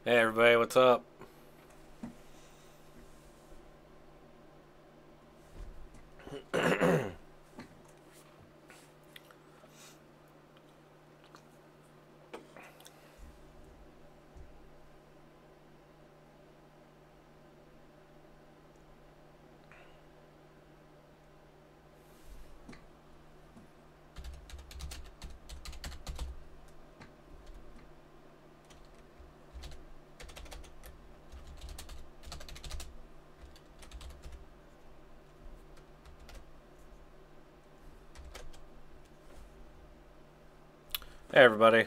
Hey everybody, what's up? Hey everybody.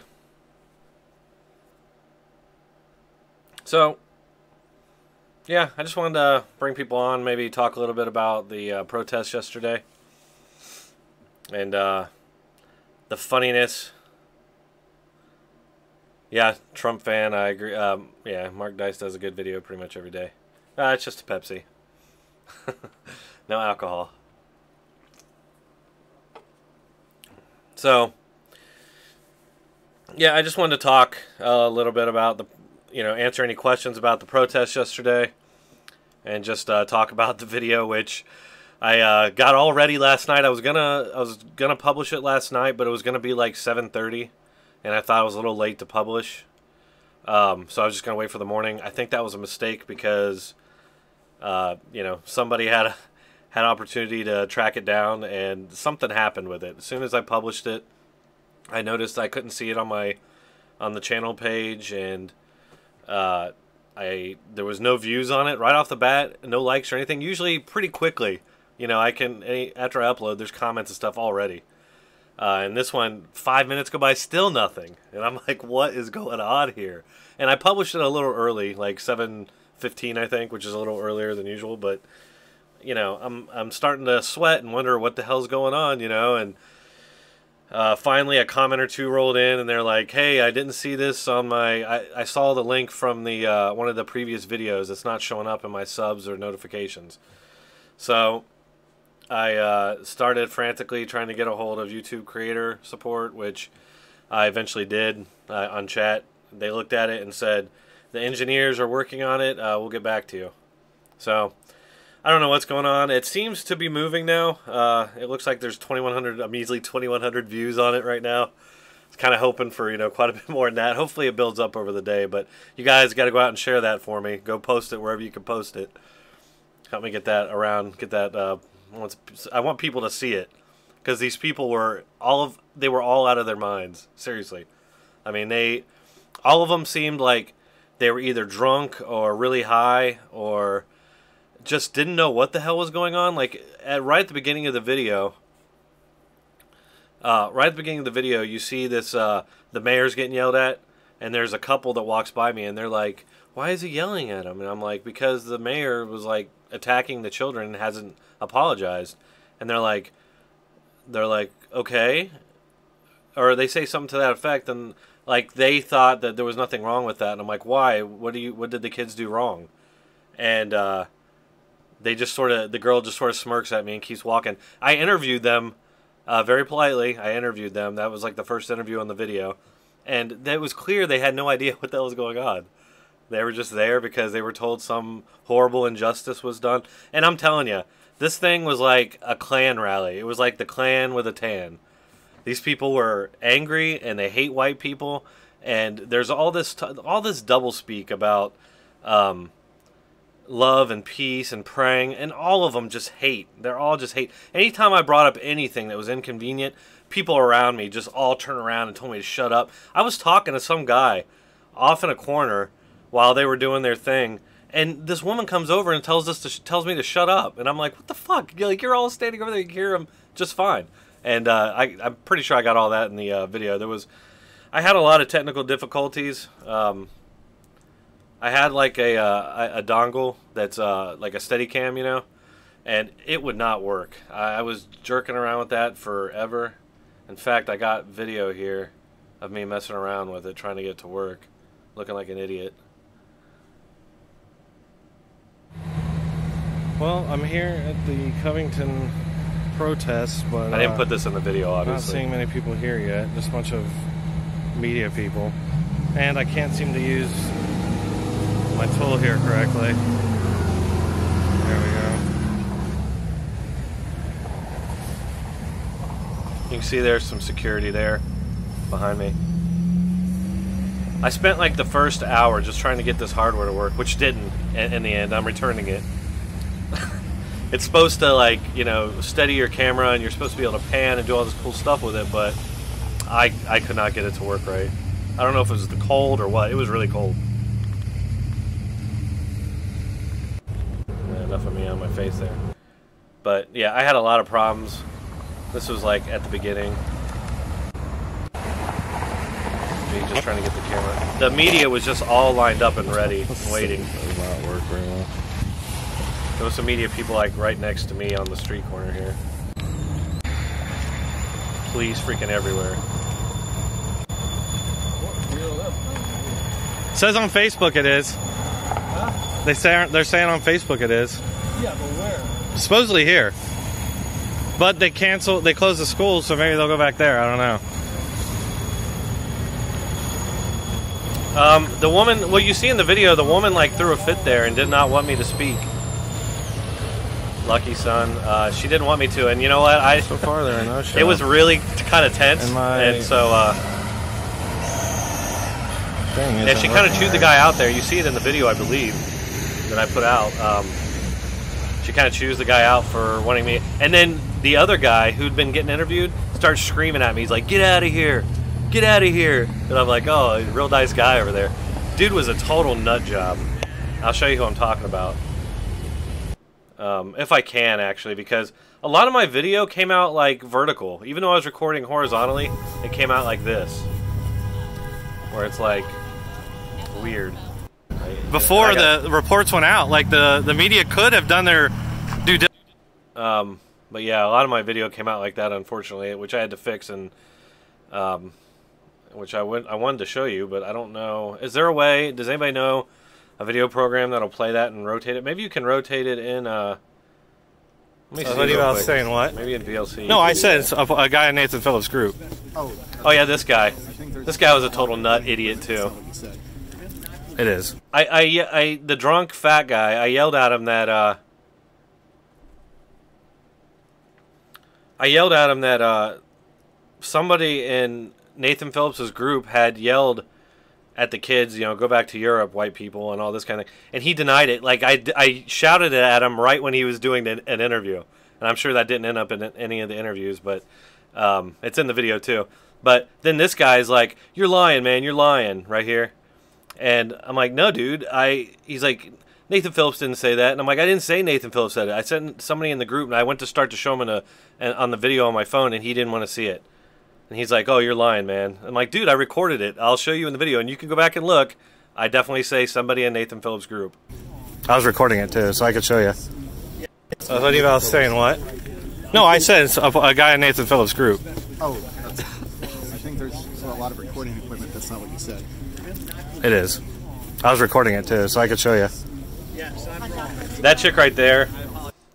So, yeah, I just wanted to bring people on, maybe talk a little bit about the protest yesterday. And the funniness. Yeah, Trump fan, I agree. Yeah, Mark Dice does a good video pretty much every day. It's just a Pepsi. No alcohol. So, yeah, I just wanted to talk a little bit about answer any questions about the protest yesterday, and just talk about the video, which I got all ready last night. I was gonna publish it last night, but it was gonna be like 7:30, and I thought it was a little late to publish. So I was just gonna wait for the morning. I think that was a mistake because somebody had an opportunity to track it down, and something happened with it. As soon as I published it, I noticed I couldn't see it on the channel page, and there was no views on it right off the bat, no likes or anything. Usually pretty quickly, after I upload, there's comments and stuff already. And this one, 5 minutes go by, still nothing, and I'm like, what is going on here? And I published it a little early, like 7:15, I think, which is a little earlier than usual. But I'm starting to sweat and wonder what the hell's going on, and. Finally, a comment or two rolled in, and they're like, "Hey, I didn't see this on my. I saw the link from the one of the previous videos. It's not showing up in my subs or notifications." So I started frantically trying to get a hold of YouTube creator support, which I eventually did on chat. They looked at it and said, "The engineers are working on it. We'll get back to you." So. I don't know what's going on. It seems to be moving now. It looks like there's 2,100, a measly 2,100 views on it right now. It's kind of hoping for, quite a bit more than that. Hopefully it builds up over the day. But you guys got to go out and share that for me. Go post it wherever you can post it. Help me get that around. Get that. I want people to see it, because these people were all out of their minds. Seriously, I mean all of them seemed like they were either drunk or really high or just didn't know what the hell was going on. Like right at the beginning of the video, you see this the mayor's getting yelled at, and there's a couple that walks by me, and they're like, "Why is he yelling at him?" And I'm like, "Because the mayor was like attacking the children and hasn't apologized." And they're like, "Okay," or they say something to that effect, and like they thought that there was nothing wrong with that, and I'm like, "Why? What did the kids do wrong?" And the girl just sort of smirks at me and keeps walking. I interviewed them very politely. That was like the first interview on the video. And it was clear they had no idea what the hell was going on. They were just there because they were told some horrible injustice was done. And I'm telling you, this thing was like a Klan rally. It was like the Klan with a tan. These people were angry and they hate white people. And there's all this doublespeak about love and peace and praying, and all of them just hate. They're all just hate. Anytime I brought up anything that was inconvenient, people around me just all turned around and told me to shut up. I was talking to some guy off in a corner while they were doing their thing, and this woman comes over and tells me to shut up, and I'm like, what the fuck? You're all standing over there, you can hear them just fine. And I'm pretty sure I got all that in the video. I had a lot of technical difficulties. I had like a dongle that's like a Steadicam, and it would not work. I was jerking around with that forever. In fact, I got video here of me messing around with it, trying to get it to work, looking like an idiot. Well, I'm here at the Covington Protest, but I didn't put this in the video, obviously. Not seeing many people here yet, just a bunch of media people. And I can't seem to use my tool here correctly. There we go. You can see there's some security there behind me. I spent like the first hour just trying to get this hardware to work, which didn't in the end. I'm returning it. It's supposed to, like, you know, steady your camera, and you're supposed to be able to pan and do all this cool stuff with it, but I could not get it to work right. I don't know if it was the cold or what. It was really cold. Yeah, enough of me on my face there. But yeah, I had a lot of problems. This was like at the beginning. Me just trying to get the camera. The media was just all lined up and ready, waiting. That does not work very well. There was some media people like right next to me on the street corner here. Police freaking everywhere. Says on Facebook it is. Huh? They're saying on Facebook it is. Yeah, but where? Supposedly here. But they closed the school, so maybe they'll go back there. I don't know. The woman, well, you see in the video, the woman like threw a fit there and did not want me to speak. Lucky son. She didn't want me to, and you know what? So far there, no show. It was really kind of tense, and so yeah, she kind of chewed the guy out there. You see it in the video, I believe, that I put out. She kind of chews the guy out for wanting me, and then the other guy who'd been getting interviewed starts screaming at me. He's like, "Get out of here! Get out of here!" And I'm like, "Oh, a real nice guy over there." Dude was a total nut job. I'll show you who I'm talking about. If I can, actually, because a lot of my video came out like vertical. Even though I was recording horizontally, it came out like this. Where it's like weird. Before the reports went out, like the media could have done their due diligence. But yeah, a lot of my video came out like that, unfortunately, which I had to fix, and which I wanted to show you, but I don't know. Is there a way? Does anybody know a video program that'll play that and rotate it? Maybe you can rotate it in. Let me see. I was saying what? Maybe in VLC. No, I said it's a guy in Nathan Phillips' group. Oh yeah, this guy. This guy was a total nut idiot too. It is. The drunk fat guy. I yelled at him that. Somebody in Nathan Phillips' group had yelled at the kids, you know, go back to Europe, white people, and all this kind of thing. And he denied it. Like, I shouted it at him right when he was doing an interview. And I'm sure that didn't end up in any of the interviews, but it's in the video too. But then this guy's like, "You're lying, man, you're lying," right here. And I'm like, "No, dude." He's like, "Nathan Phillips didn't say that." And I'm like, "I didn't say Nathan Phillips said it. I sent somebody in the group, and I went to start to show him on the video on my phone, and he didn't want to see it." And he's like, "Oh, you're lying, man." I'm like, "Dude, I recorded it. I'll show you in the video, and you can go back and look. I definitely say somebody in Nathan Phillips' group." I was recording it too, so I could show you. I was saying what? No, I said it's a guy in Nathan Phillips' group. Oh, I think there's a lot of recording equipment. That's not what you said. It is. I was recording it too, so I could show you. That chick right there,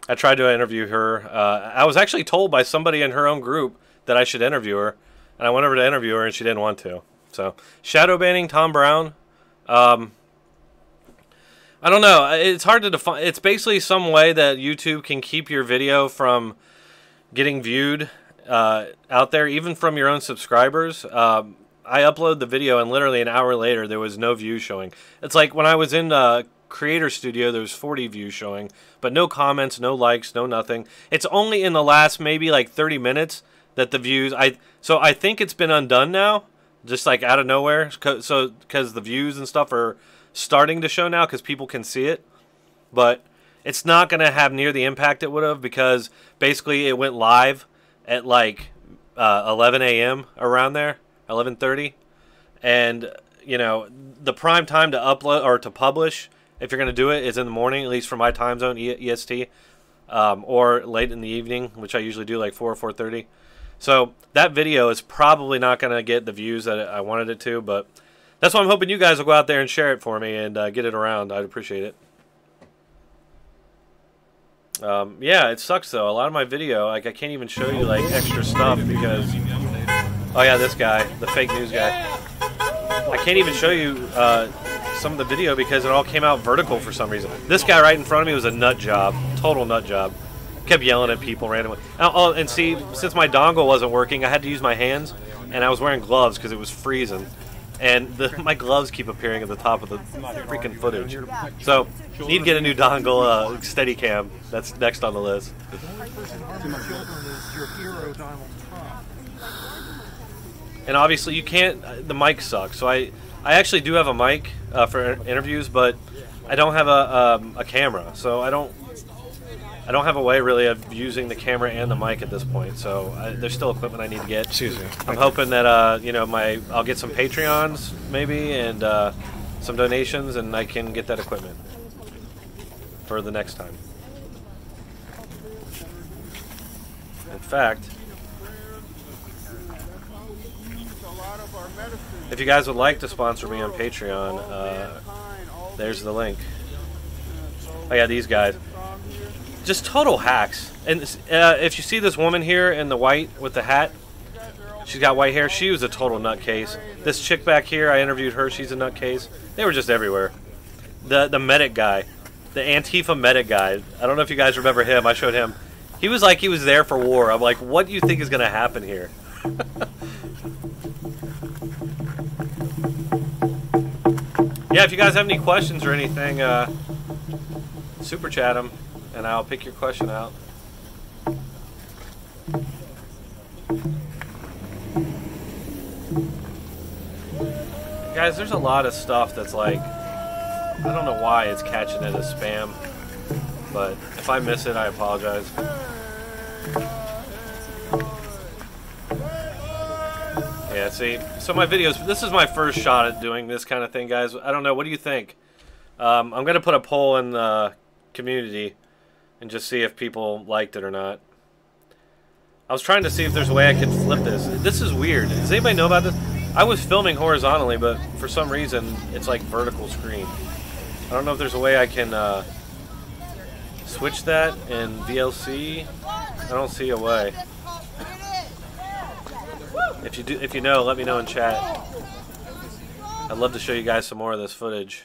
I tried to interview her. I was actually told by somebody in her own group that I should interview her, and I went over to interview her, and she didn't want to. So, shadow banning Tom Brown. I don't know. It's hard to define. It's basically some way that YouTube can keep your video from getting viewed out there, even from your own subscribers. I upload the video, and literally an hour later, there was no views showing. It's like when I was in Creator Studio, there was 40 views showing, but no comments, no likes, no nothing. It's only in the last maybe like 30 minutes that the views. So I think it's been undone now, just like out of nowhere. So because the views and stuff are starting to show now, because people can see it, but it's not going to have near the impact it would have, because basically it went live at like 11 a.m. around there. 11:30, and you know the prime time to upload or to publish, if you're going to do it, is in the morning, at least for my time zone, EST, or late in the evening, which I usually do like 4 or 4:30. So that video is probably not going to get the views that I wanted it to, but that's why I'm hoping you guys will go out there and share it for me and get it around. I'd appreciate it. Yeah, it sucks though. A lot of my video, like I can't even show you like extra stuff because. Oh yeah, this guy, the fake news guy. I can't even show you some of the video because it all came out vertical for some reason. This guy right in front of me was a nut job, total nut job. Kept yelling at people randomly. Oh, and see, since my dongle wasn't working, I had to use my hands, and I was wearing gloves because it was freezing. And my gloves keep appearing at the top of the freaking footage. So, need to get a new dongle Steadicam. That's next on the list. And obviously, you can't. The mic sucks. So I actually do have a mic for interviews, but I don't have a camera. So I don't have a way really of using the camera and the mic at this point. So there's still equipment I need to get. Excuse me. I'm hoping that you know, I'll get some Patreons maybe and some donations, and I can get that equipment for the next time. In fact, if you guys would like to sponsor me on Patreon, there's the link. Oh yeah, these guys. Just total hacks. And if you see this woman here in the white with the hat, she's got white hair. She was a total nutcase. This chick back here, I interviewed her. She's a nutcase. They were just everywhere. The medic guy, the Antifa medic guy. I don't know if you guys remember him. I showed him. He was like he was there for war. I'm like, what do you think is going to happen here? Yeah, if you guys have any questions or anything, super chat them. And I'll pick your question out. Guys, there's a lot of stuff that's like, I don't know why it's catching it as spam, but if I miss it, I apologize. Yeah, see, so my videos, this is my first shot at doing this kind of thing, guys. I don't know, what do you think? I'm going to put a poll in the community and just see if people liked it or not. I was trying to see if there's a way I could flip this. This is weird. Does anybody know about this? I was filming horizontally, but for some reason, it's like vertical screen. I don't know if there's a way I can switch that in VLC. I don't see a way. If you know, let me know in chat. I'd love to show you guys some more of this footage.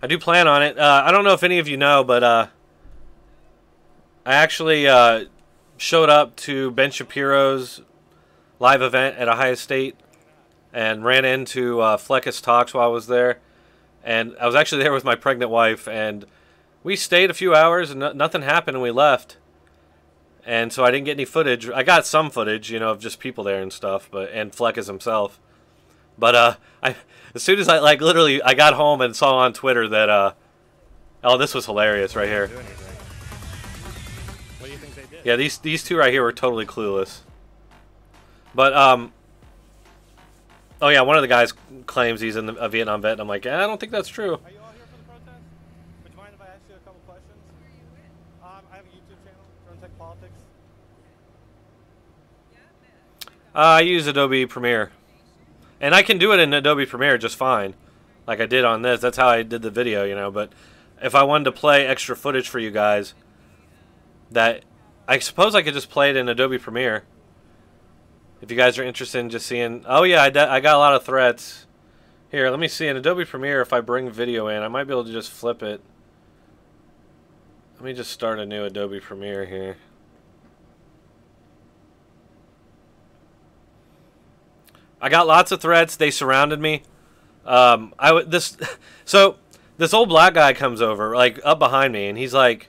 I do plan on it. I don't know if any of you know, but I actually showed up to Ben Shapiro's live event at Ohio State and ran into Fleckus Talks while I was there. And I was actually there with my pregnant wife, and we stayed a few hours and nothing happened, and we left. And so I didn't get any footage. I got some footage, you know, of just people there and stuff, and Fleckus himself. But as soon as I literally got home and saw on Twitter that oh, this was hilarious right here. What do you think they did? Yeah, these two right here were totally clueless. But oh yeah, one of the guys claims he's a Vietnam vet, and I'm like, I don't think that's true. Are you all here for the protest? Would you mind if I ask you a couple questions? Where are you with? I have a YouTube channel, Dronetek Politics. I use Adobe Premiere. And I can do it in Adobe Premiere just fine. Like I did on this. That's how I did the video, you know. But if I wanted to play extra footage for you guys, that I suppose I could just play it in Adobe Premiere. If you guys are interested in just seeing... Oh, yeah, I got a lot of threats. Here, let me see. In Adobe Premiere, if I bring video in, I might be able to just flip it. Let me just start a new Adobe Premiere here. I got lots of threats. They surrounded me. So this old black guy comes over, like up behind me, and he's like,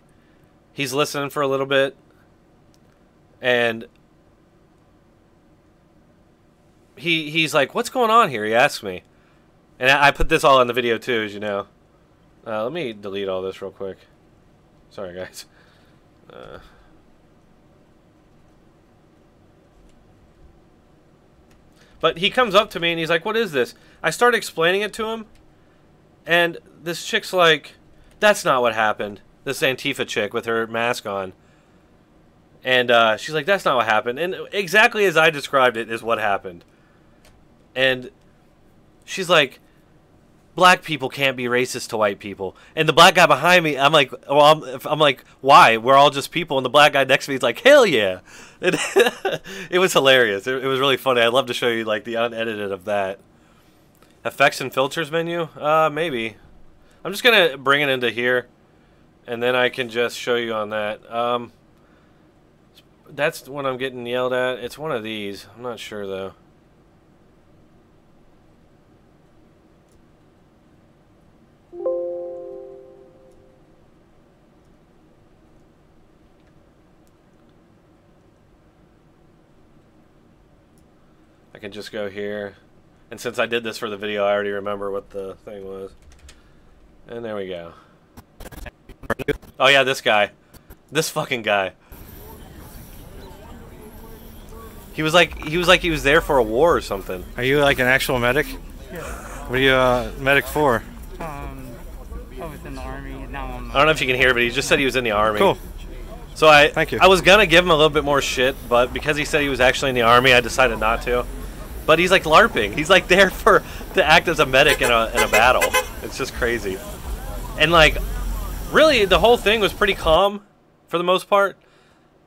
he's listening for a little bit, and he's like, "What's going on here?" He asks me, and I put this all in the video too, as you know. Let me delete all this real quick. Sorry, guys. But he comes up to me and he's like, "What is this?" I start explaining it to him, and this chick's like, "That's not what happened." This Antifa chick with her mask on. And she's like, "That's not what happened." And exactly as I described it is what happened. And she's like, black people can't be racist to white people. And the black guy behind me, I'm like, well, I'm like, why? We're all just people. And the black guy next to me is like, hell yeah. It was hilarious. It was really funny. I'd love to show you like the unedited of that. Effects and filters menu? Maybe. I'm just going to bring it into here. And then I can just show you on that. That's when I'm getting yelled at. It's one of these. I'm not sure though. I can just go here, and since I did this for the video, I already remember what the thing was. And there we go. Oh yeah, this guy. This fucking guy. He was like he was there for a war or something. Are you like an actual medic? Yeah. What are you medic for? I was in the army. Now I'm. I don't know if you can hear, but he just said he was in the army. Cool. So Thank you. I was gonna give him a little bit more shit, but because he said he was actually in the army, I decided not to. But he's like LARPing. He's like there to act as a medic in a battle. It's just crazy. And like, really, the whole thing was pretty calm for the most part.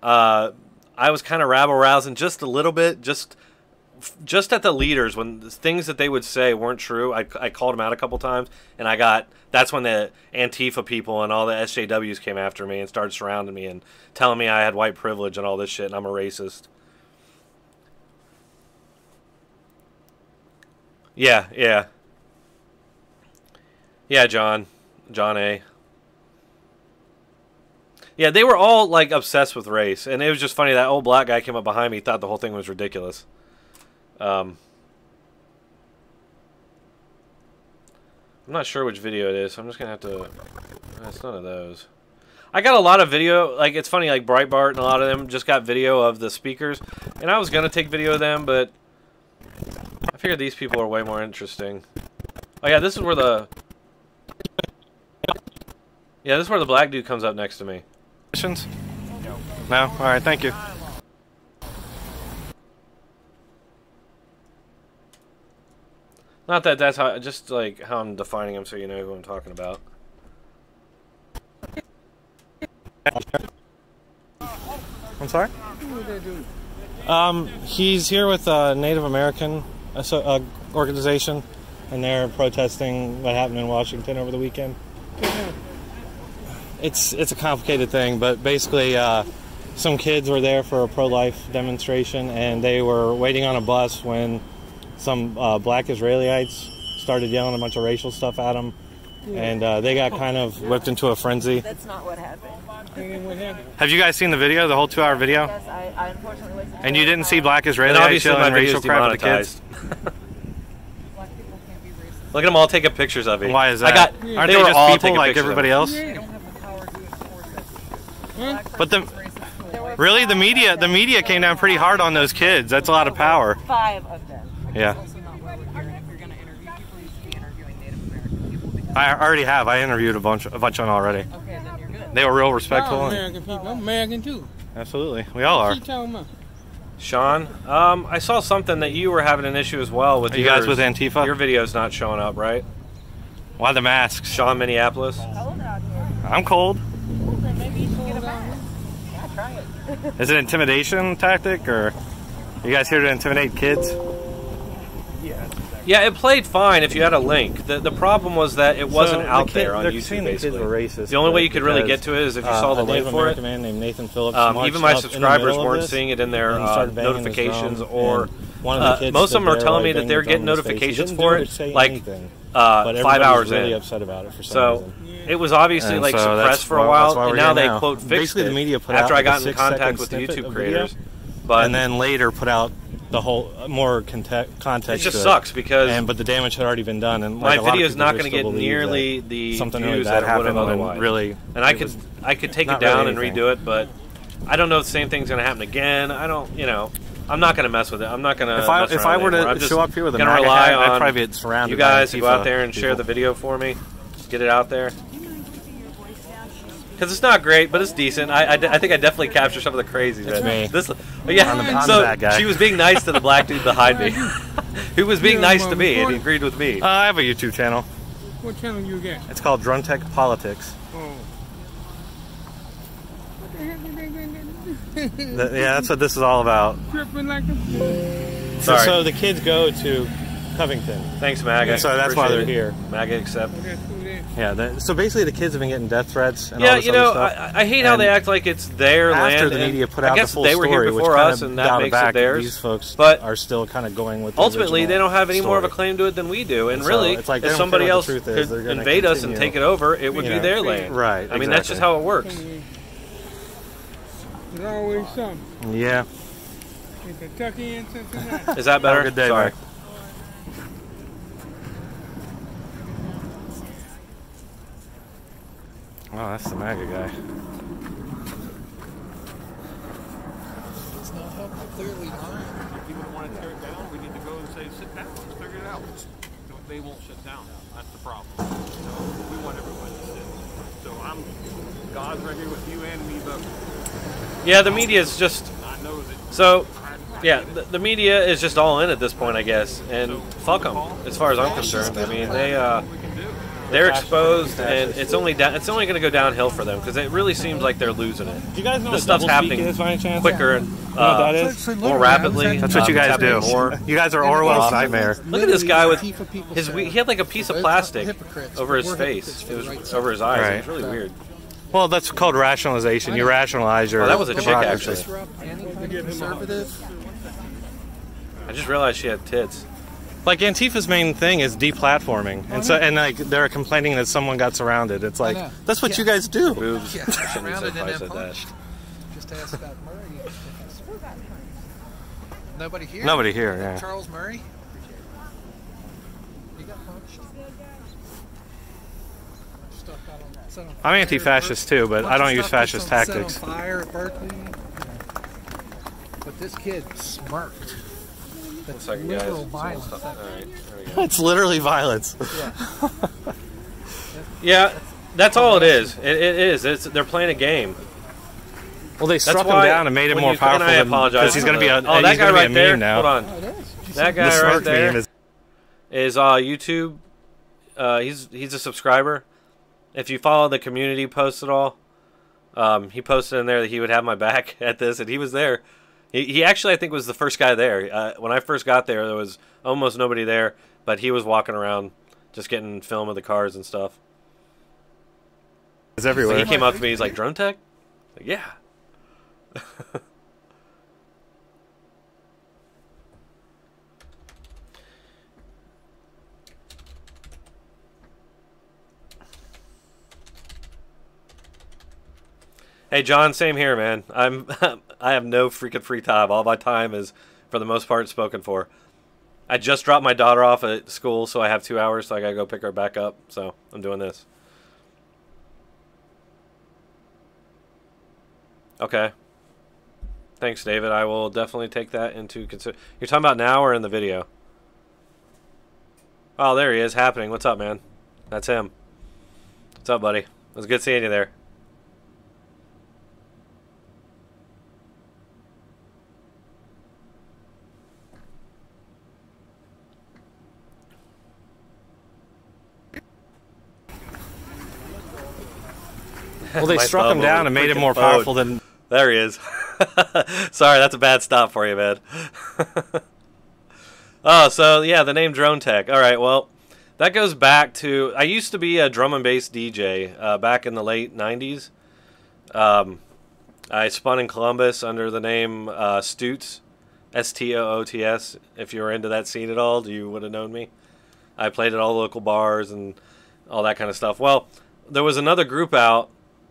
I was kind of rabble-rousing just a little bit, just at the leaders when the things that they would say weren't true. I called them out a couple times, and that's when the Antifa people and all the SJWs came after me and started surrounding me and telling me I had white privilege and all this shit and I'm a racist. Yeah, John A. Yeah, they were all like obsessed with race, and it was just funny that old black guy came up behind me, thought the whole thing was ridiculous. I'm not sure which video it is, so I'm just gonna have to. It's none of those. I got a lot of video. Like it's funny, like Breitbart and a lot of them just got video of the speakers, and I was gonna take video of them, but I figured these people are way more interesting. Oh yeah, this is where the. Yeah, this is where the black dude comes up next to me. Questions? No? Alright, thank you. Not that that's how, just like how I'm defining him so you know who I'm talking about. I'm sorry? He's here with a Native American organization, and they're protesting what happened in Washington over the weekend. It's a complicated thing, but basically some kids were there for a pro-life demonstration, and they were waiting on a bus when some black Israelites started yelling a bunch of racial stuff at them, and they got kind of whipped into a frenzy. That's not what happened. Have you guys seen the video, the whole 2-hour video? Yes, I unfortunately listened to And you didn't see black And Israelites obviously my yelling video racial is crap at the kids? demonetized. Look at them all taking pictures of me. Why is that? Aren't they they just all people taking like pictures everybody of else? they don't have the power to enforce it. But really, the media came down pretty hard on those kids. That's a lot of power. 5 of them. Yeah. That's also not why we're here. If you're going to interview people, you should be interviewing Native American people. Because I already have. I interviewed a bunch of them already. okay, then you're good. They were real respectful. I'm American people. I'm American too. Absolutely, we all are. What you talking about? Sean, I saw something that you were having an issue as well with. Are you guys with Antifa? Your video's not showing up, right? Why the masks? Sean, Minneapolis. Cold out here. I'm cold. Well, then maybe you should get a mask. Yeah, try it. Is it an intimidation tactic, or are you guys here to intimidate kids? Yeah, it played fine if you had a link. The problem was that it wasn't out there on YouTube, basically. The kids were racist. The only way you could really get to it is if you saw the link for it. A man named Nathan Phillips Even my subscribers weren't seeing it in their notifications, or most of them are telling me that they're getting notifications for it, like 5 hours in. Really upset about it for some So reason. it was obviously like suppressed for a while, and now they quote fixed Basically, it the media put after out I got like a in contact 6-second with the snippet YouTube of creators. video, But and then later put out the whole more context. it just sucks because but the damage had already been done, and my like, video is not going to get nearly the something views really that bad it would have happened. otherwise. Really, and I could take it not down really and anything. redo it, but I don't know if the same thing's going to happen again. I don't, I'm not going to mess with it. I'm not going to. If I were to show up here with a going to MAGA rely hat, I'd on probably get surrounded you guys by to go out Antifa there and share people. the video for me, get it out there. Because it's not great, but it's decent. I think I definitely captured some of the crazies. It's me. I'm the bad guy. She was being nice to the black dude behind me, who was being nice to me, and he agreed with me. I have a YouTube channel. What channel you get? It's called Dronetek Politics. Oh. Yeah, that's what this is all about. Tripping like a... Sorry. So the kids go to Covington. Thanks, MAGA. So that's why they're here. MAGA accept. Yeah, so basically the kids have been getting death threats and Yeah, all this you know, other stuff. I hate how they act like it's their land. After the media put out I guess the full they were story, here which before kind us, of and that dialed it makes it back, theirs. these folks but are still kind of going with the ultimately, they original don't have any more of a story. claim to it than we do. And So really, it's like they if don't somebody care what else the could truth is, they're gonna invade us and continue, take it over, it would you be know, their land. Right, I mean, that's just how it works. There's always something. Yeah. In Kentucky and Cincinnati. Is that better? Good day, Sorry. Mike. Oh, that's the MAGA guy. It's not helpful, clearly not. If you would want to tear it down, we need to go and say, sit down, let's figure it out. They won't sit down. That's the problem. We want everyone to sit. So God's right here with you and me both. Yeah, the media is just I know that. so. Yeah, the media is just all in at this point, I guess, and fuck them. As far as I'm concerned, I mean they're exposed, and it's only going to go downhill for them because it really seems like they're losing it. Do you guys know This what stuff's doublespeak happening is by any chance? quicker and You know what that is? more rapidly. That's what you guys do. More. You guys are Orwell's nightmare. Look at this guy with Antifa his. He had like a piece of plastic over his face. It was over his eyes. It was really weird. Well, that's called rationalization. You rationalize your. Oh, that was a chick, actually. Conservative. I just realized she had tits. Like Antifa's main thing is deplatforming, and like they're complaining that someone got surrounded. It's like that's what you guys do. Boobs. Yeah, I shouldn't have surrounded said and I said that. punched. Just ask about Murray. Nobody here? Nobody here, yeah. Charles Murray? He got punched. I'm anti-fascist too, but I don't use fascist tactics. Set on fire at Berkeley. But this kid smirked. That's Second, literal guys. violence. All right, there we go. It's literally violence. Yeah. Yeah, that's all it is. It is. They're playing a game. Well, they struck him why down and made him when more you- powerful. and I apologize. Because he's going to be a. Oh, that he's guy gonna be right a there. meme now. Hold on. That guy The right smirk there meme is YouTube. He's a subscriber. If you follow the community posts at all, he posted in there that he would have my back at this, and he was there. He actually, I think, was the first guy there. When I first got there, there was almost nobody there, but he was walking around just getting film of the cars and stuff. It's everywhere. So he came up to me, he's like, Dronetek? Like, yeah. Hey John, same here, man. I have no freaking free time. All my time is, for the most part, spoken for. I just dropped my daughter off at school, so I have 2 hours, so I gotta go pick her back up. So I'm doing this. Okay. Thanks, David. I will definitely take that into consideration. You're talking about now or in the video? Oh, there he is, happening. What's up, man? That's him. What's up, buddy? It was good seeing you there. Well, they My struck him thumb down over and made him freaking more phone. powerful than. There he is. Sorry, that's a bad stop for you, man. Oh, so yeah, the name Dronetek. All right, well, that goes back to, I used to be a drum and bass DJ back in the late 90s. I spun in Columbus under the name Stoots, S-T-O-O-T-S. If you were into that scene at all, you would have known me. I played at all local bars and all that kind of stuff. Well, there was another group out.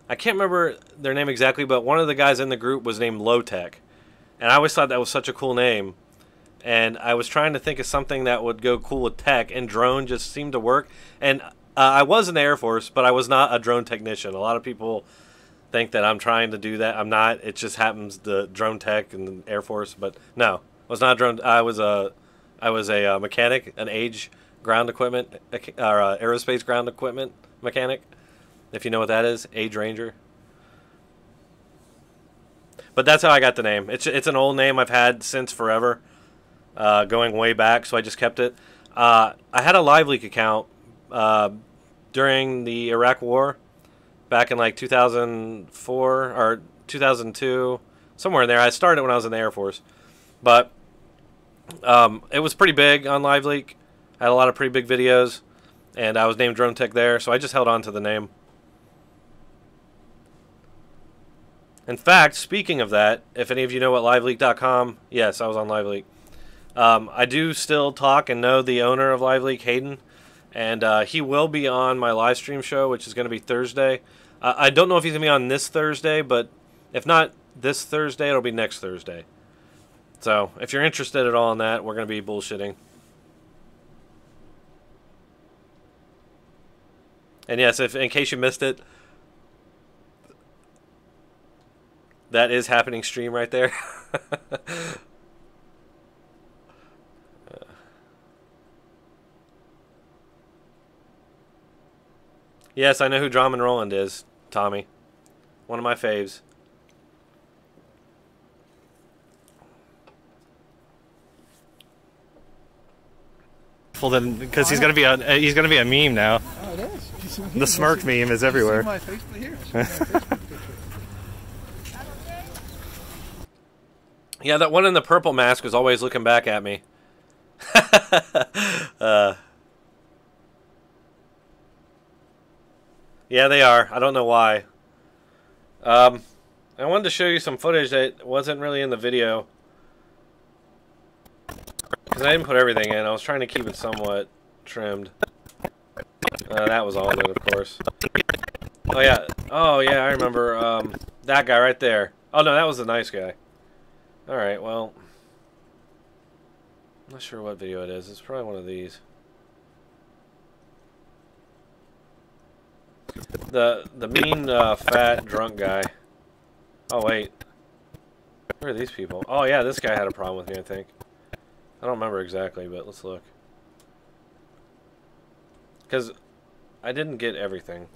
I can't remember their name exactly, but one of the guys in the group was named Low-Tech. And I always thought that was such a cool name. And I was trying to think of something that would go cool with tech, and drone just seemed to work. And I was in the Air Force, but I was not a drone technician. A lot of people think that I'm trying to do that. I'm not. It just happens, the drone tech and the Air Force. But no, I was not a drone. I was a mechanic, an age ground equipment, or aerospace ground equipment mechanic. If you know what that is, Age Ranger. But that's how I got the name. It's an old name I've had since forever, going way back, so I just kept it. I had a LiveLeak account during the Iraq War back in like 2004 or 2002, somewhere in there. I started when I was in the Air Force, but it was pretty big on LiveLeak. I had a lot of pretty big videos, and I was named Dronetek there, so I just held on to the name. In fact, speaking of that, if any of you know what liveleak.com, yes, I was on LiveLeak. I do still talk and know the owner of LiveLeak, Hayden, and he will be on my live stream show, which is going to be Thursday. I don't know if he's going to be on this Thursday, but if not this Thursday, it'll be next Thursday. So, if you're interested at all in that, we're going to be bullshitting. And yes, if in case you missed it, that is happening stream right there. Yes, I know who Drum and Roland is, Tommy. One of my faves. Well, then, because he's gonna be a meme now. Oh, it is. The smirk meme is everywhere. My Facebook here. My Facebook picture. Yeah, that one in the purple mask was always looking back at me. Yeah, they are. I don't know why. I wanted to show you some footage that wasn't really in the video, because I didn't put everything in. I was trying to keep it somewhat trimmed. That was all of it, of course. Oh yeah, I remember that guy right there. Oh no, that was the nice guy. Alright, well, I'm not sure what video it is. It's probably one of these. The mean, fat, drunk guy. Oh, wait. Where are these people? Oh, yeah, this guy had a problem with me, I think. I don't remember exactly, but let's look. Because I didn't get everything.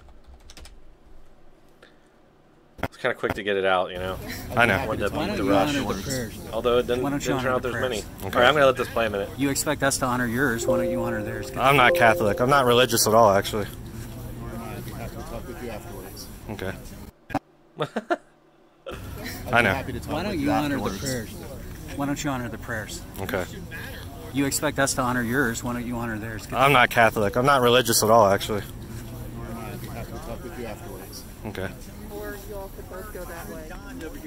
It's kind of quick to get it out, you know. I know. Wanted to beat the rush. Although it didn't turn out there's many. Okay. Alright, I'm going to let this play a minute. You expect us to honor yours, why don't you honor theirs? I'm not Catholic. I'm not religious at all, actually. Talk with you afterwards. Okay. I know. Why don't you honor the prayers? Why don't you honor the prayers? Okay. You expect us to honor yours, why don't you honor theirs? I'm not Catholic. I'm not religious at all, actually. Talk with you afterwards. Okay. Or you all could both go that way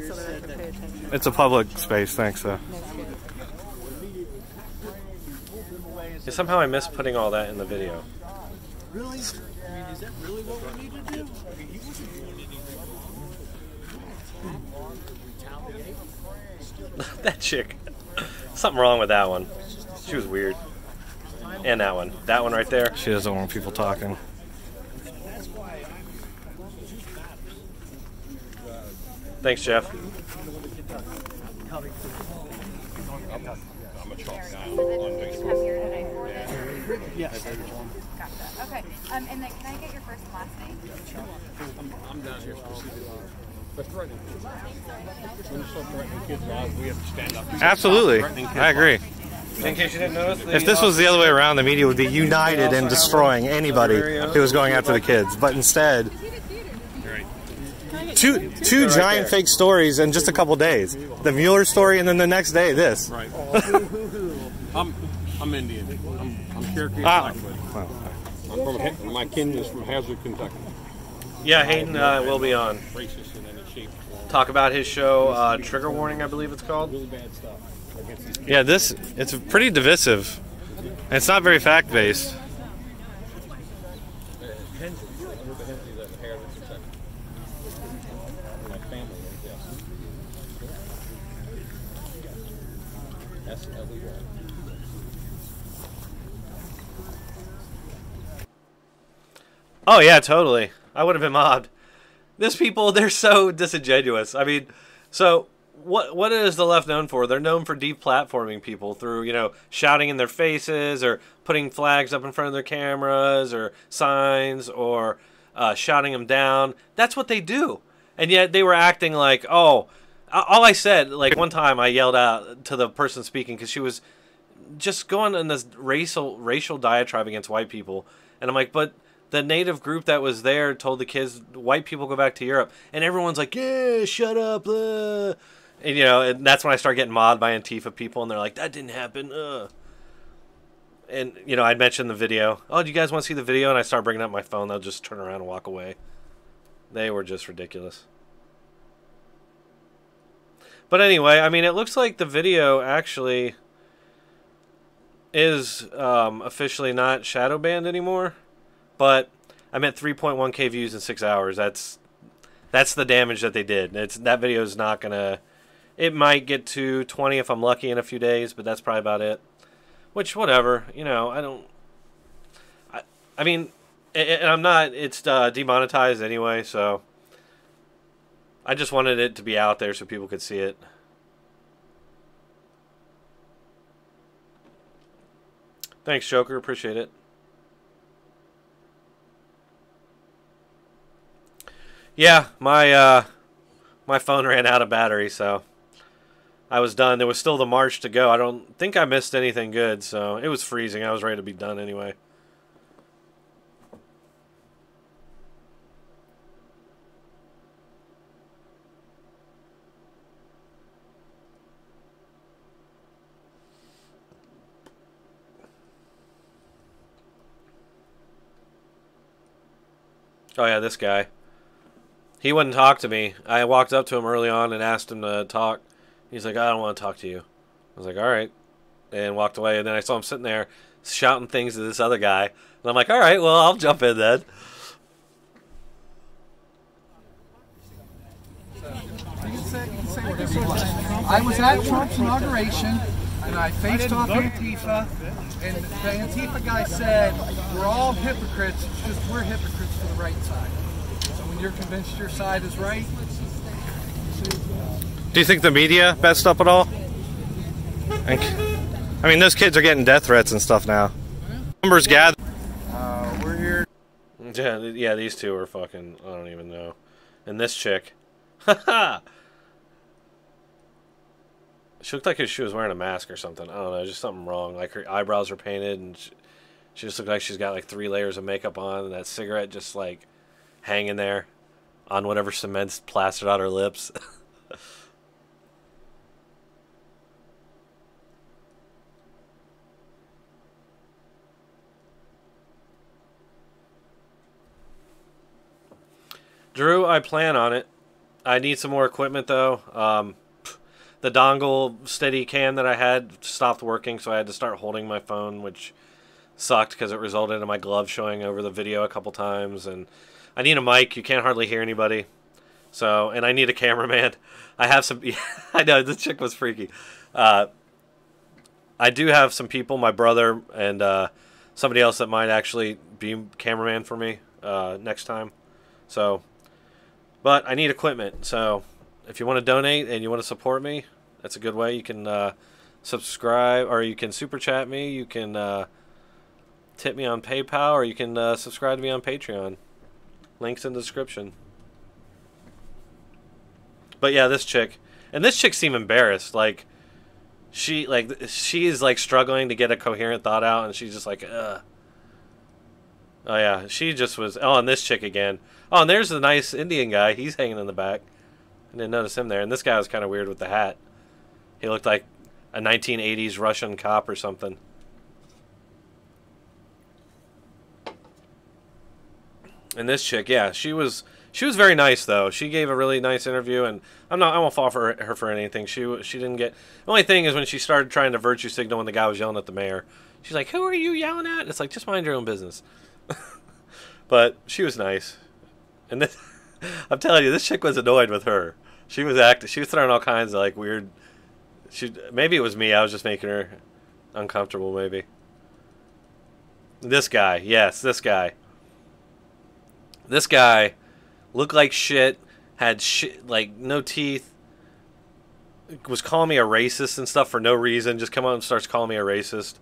so that I can pay attention. It's a public space, thanks, though. Yeah, somehow I missed putting all that in the video. Really? I mean, is that really what we need to do? I mean, he wasn't doing anything. That chick. Something wrong with that one. She was weird. And that one. That one right there. She doesn't want people talking. Thanks, Jeff. Yes. Gotcha. Okay. And then can I get your first and last name? I'm down here specifically. But threatening kids. When you start threatening kids, we have to stand up. Absolutely. I agree. In case you didn't notice, If this was the other way around, the media would be united in destroying anybody who was going after the kids. But instead, two giant fake stories in just a couple days. The Mueller story, and then the next day, this. Right. I'm Indian. I'm Cherokee. I'm from, my kin is from Hazard, Kentucky. Yeah, Hayden will be on. Racist in any shape. Talk about his show, Trigger Warning, I believe it's called. Really bad stuff. Yeah, it's pretty divisive. And it's not very fact-based. Oh yeah, totally. I would have been mobbed. These people, they're so disingenuous. I mean, so what is the left known for? They're known for deplatforming people through, you know, shouting in their faces or putting flags up in front of their cameras or signs or shouting them down. That's what they do. And yet they were acting like, oh, all I said, like one time I yelled out to the person speaking because she was just going in this racial diatribe against white people. And I'm like, but the native group that was there told the kids, white people go back to Europe, and everyone's like, yeah, shut up, and you know, and that's when I start getting mobbed by Antifa people, and they're like, that didn't happen, And, you know, I'd mention the video. Oh, do you guys want to see the video? And I start bringing up my phone. They'll just turn around and walk away. They were just ridiculous. But anyway, I mean, it looks like the video actually is officially not shadow banned anymore. But I'm at 3.1K views in 6 hours. That's the damage that they did. That video is not going to... It might get to 20 if I'm lucky in a few days, but that's probably about it. Which, whatever, you know, I mean, and I'm not, it's demonetized anyway, so I just wanted it to be out there so people could see it. Thanks, Joker, appreciate it. Yeah, my phone ran out of battery, so I was done. There was still the march to go. I don't think I missed anything good, so it was freezing. I was ready to be done anyway. Oh yeah, this guy. He wouldn't talk to me. I walked up to him early on and asked him to talk. He's like, I don't want to talk to you. I was like, all right. And walked away. And then I saw him sitting there shouting things to this other guy. And I'm like, all right, well, I'll jump in then. I was at Trump's inauguration, and I faced off Antifa, and the Antifa guy said, we're all hypocrites, it's just we're hypocrites for the right side. So when you're convinced your side is right... Do you think the media messed up at all? I mean, those kids are getting death threats and stuff now. Numbers gather. We're here. Yeah, these two are fucking, I don't even know. And this chick. Haha! She looked like she was wearing a mask or something. I don't know, just something wrong. Like her eyebrows are painted, and she just looked like she's got like 3 layers of makeup on, and that cigarette just like hanging there on whatever cement's plastered on her lips. Drew, I plan on it. I need some more equipment though. The dongle steady cam that I had stopped working, so I had to start holding my phone, which sucked because it resulted in my glove showing over the video a couple times. And I need a mic. You can't hardly hear anybody. So, and I need a cameraman. I have some... I know, this chick was freaky. I do have some people, my brother and somebody else that might actually be cameraman for me next time. So, but I need equipment, so... If you want to donate and you want to support me, that's a good way. You can subscribe, or you can super chat me. You can tip me on PayPal, or you can subscribe to me on Patreon. Links in the description. But yeah, this chick, and this chick seemed embarrassed. Like she is like struggling to get a coherent thought out, and she's just like, ugh. Oh yeah, she just was. Oh, and this chick again. Oh, and there's the nice Indian guy. He's hanging in the back. I didn't notice him there. And this guy was kind of weird with the hat. He looked like a 1980s Russian cop or something. And this chick, yeah, she was very nice though. She gave a really nice interview, and I won't fall for her for anything. She didn't get. The only thing is when she started trying to virtue signal when the guy was yelling at the mayor. She's like, "Who are you yelling at?" And it's like, just mind your own business. But she was nice, and this. I'm telling you, this chick was annoyed with her. She was throwing all kinds of like weird. Maybe it was me. I was just making her uncomfortable. Maybe. This guy, yes, this guy. This guy looked like shit. Had like no teeth. Was calling me a racist and stuff for no reason. Just come out and starts calling me a racist.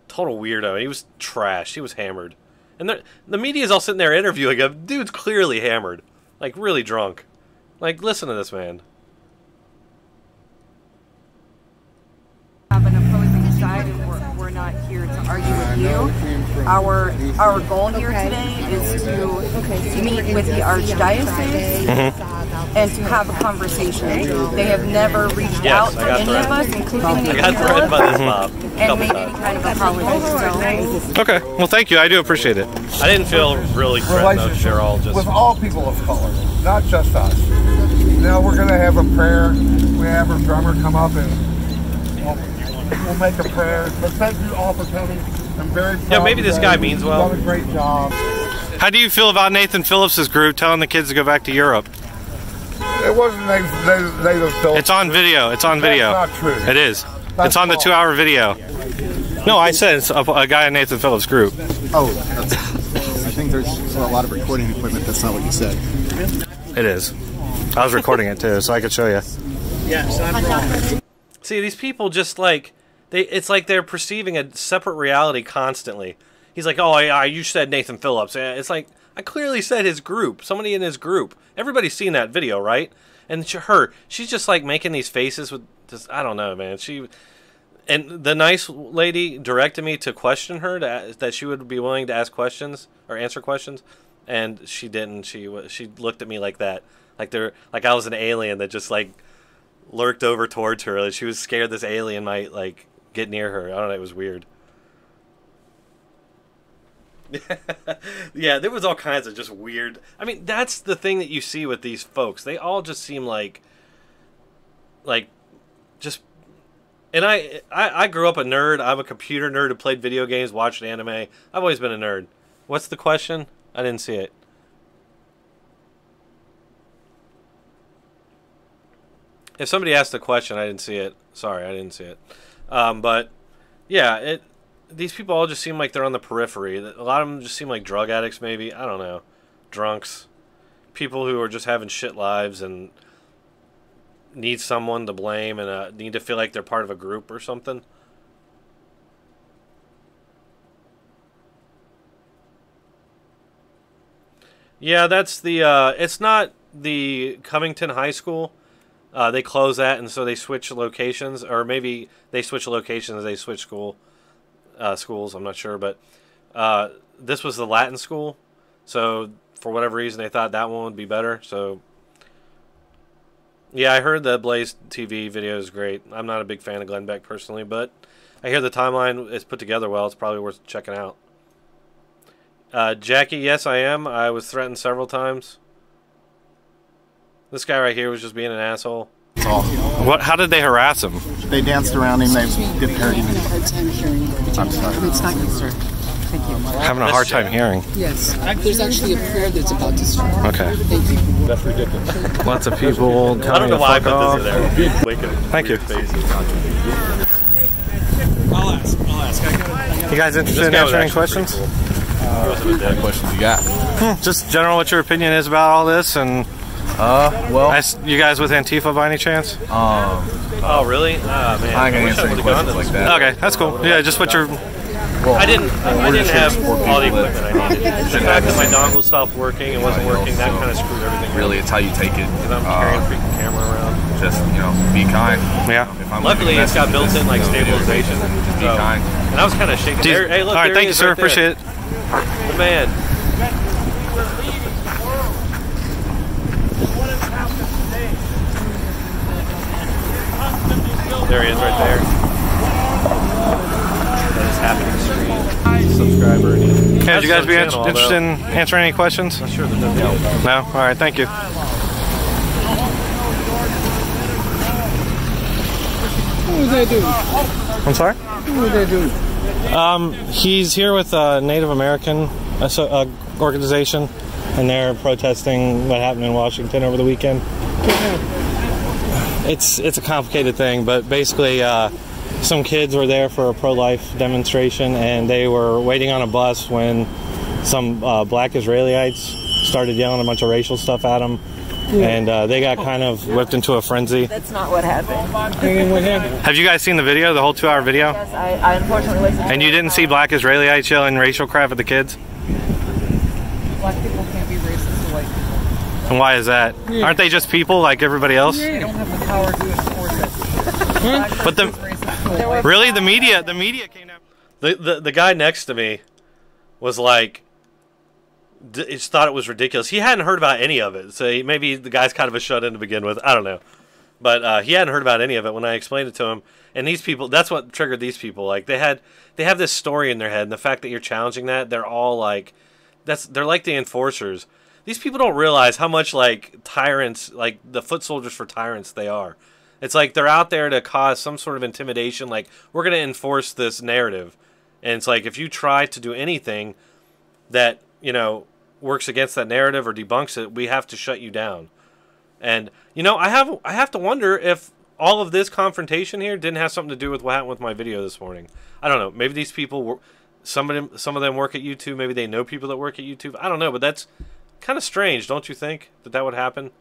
Total weirdo. He was trash. He was hammered. And the media's all sitting there interviewing him. Dude's clearly hammered. Like, really drunk. Like, listen to this man. Have an opposing side, and we're not here here to argue with you. Our goal here today is to meet with the Archdiocese and to have a conversation. They have never reached out to any of us, including the and made any kind of apology. Okay, well thank you, I do appreciate it. I didn't feel really threatened though. They're all just with all people of color, not just us. Now we're going to have a prayer. We have our drummer come up and we'll make a prayer. But thank you all for coming. I'm very proud. Yeah, maybe this guy means well. You've done a great job. How do you feel about Nathan Phillips's group telling the kids to go back to Europe? It wasn't Nathan Phillips. It's on video. It's on video. That's not true. It is. That's it's on the false. 2-hour video. No, I said it's a guy in Nathan Phillips' group. Oh, I think there's a lot of recording equipment. That's not what you said. It is. I was recording it too, so I could show you. Yes, I'm wrong. See, these people just like it's like they're perceiving a separate reality constantly. He's like, "Oh, yeah, you said Nathan Phillips." It's like I clearly said his group. Somebody in his group. Everybody's seen that video, right? And she's just like making these faces with this. I don't know, man. And the nice lady directed me to question her that she would be willing to ask questions or answer questions, and she didn't. She looked at me like that. Like I was an alien that just like lurked over towards her. Like she was scared this alien might like get near her. I don't know. It was weird. Yeah, there was all kinds of just weird. I mean, that's the thing that you see with these folks. They all just seem like just. And I grew up a nerd. I'm a computer nerd who played video games, watched anime. I've always been a nerd. What's the question? I didn't see it. If somebody asked a question, I didn't see it. Sorry, I didn't see it. But yeah, these people all just seem like they're on the periphery. A lot of them just seem like drug addicts, maybe. I don't know. Drunks. People who are just having shit lives and need someone to blame and need to feel like they're part of a group or something. Yeah, that's the it's not the Covington High School. They close that, and so they switch locations, or maybe they switch locations, they switch schools, I'm not sure, but this was the Latin school, so for whatever reason they thought that one would be better. So yeah, I heard the Blaze TV video is great. I'm not a big fan of Glenn Beck personally, but I hear the timeline is put together well. It's probably worth checking out. Jackie, yes I am. I was threatened several times. This guy right here was just being an asshole. What? How did they harass him? They danced around him. They didn't hurt him. I'm sorry. It's not good, sir. Thank you. Having a hard time hearing. Yes. There's actually a prayer that's about to start. Okay. Thank you. That's ridiculous. Lots of people telling I don't know why I me to fuck put off. this in there. Thank you. I'll ask. You guys interested in answering any questions? What questions you got? Just general what your opinion is about all this, and well, you guys with Antifa by any chance? Oh really? Man. I can answer any questions like that. Okay, that's cool. Yeah, just what your. Well, I didn't have all the equipment I needed. The fact that my dongle stopped working and wasn't working, that kind of screwed everything. Really, it's how you take it. Because I'm carrying a freaking camera around. Just, be kind. Yeah. Luckily, it's got built-in like stabilization. Just be kind. And I was kind of shaking. Hey, look, all right, there thank he you, is sir. right there. Appreciate it. The man. There he is right there. That is happening screen. Subscriber. Yeah, would you guys be interested in answering any questions? Not sure that No? All right, thank you. What was they doing? I'm sorry? What was they doing? He's here with a Native American organization, and they're protesting what happened in Washington over the weekend. It's a complicated thing, but basically some kids were there for a pro-life demonstration, and they were waiting on a bus when some black Israelites started yelling a bunch of racial stuff at them, and they got kind of whipped into a frenzy. That's not what happened. Have you guys seen the video, the whole 2-hour video? Yes, I unfortunately listened. And you didn't see black Israelites yelling racial crap at the kids? Black people can't be racist to white people. And why is that? Yeah. Aren't they just people like everybody else? They don't have the power to enforce it. But the media came down. The guy next to me was like, just thought it was ridiculous. He hadn't heard about any of it, so maybe the guy's kind of a shut-in to begin with. I don't know. But he hadn't heard about any of it when I explained it to him. And these people, that's what triggered these people. Like, they have this story in their head, and the fact that you're challenging that, they're all like, they're like the enforcers. These people don't realize how much, like, tyrants, like, the foot soldiers for tyrants they are. It's like they're out there to cause some sort of intimidation, like, we're going to enforce this narrative. And it's like, if you try to do anything that, you know, works against that narrative or debunks it, we have to shut you down. And, you know, I have to wonder if all of this confrontation here didn't have something to do with what happened with my video this morning. I don't know. Maybe these people were, some of them work at YouTube. Maybe they know people that work at YouTube. I don't know, but that's kind of strange, don't you think, that would happen?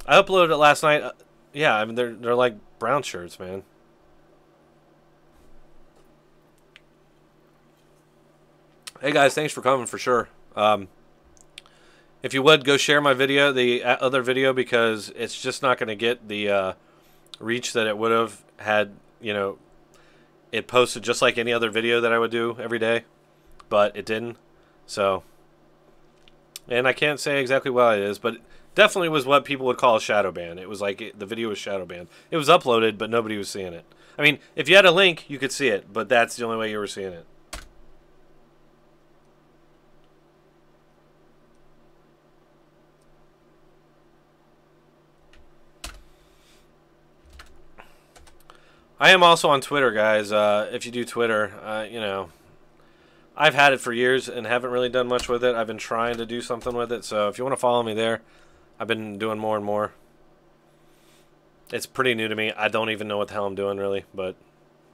I uploaded it last night. Yeah, I mean, they're like brown shirts, man. Hey guys, thanks for coming for sure. If you would, go share my video, the other video, because it's just not going to get the reach that it would have had, you know, it posted just like any other video that I would do every day, but it didn't. So, and I can't say exactly what it is, but it definitely was what people would call a shadow ban. It was like the video was shadow banned. It was uploaded, but nobody was seeing it. I mean, if you had a link, you could see it, but that's the only way you were seeing it. I am also on Twitter, guys. If you do Twitter, you know, I've had it for years and haven't really done much with it. I've been trying to do something with it. So if you want to follow me there, I've been doing more and more. It's pretty new to me. I don't even know what the hell I'm doing, really. But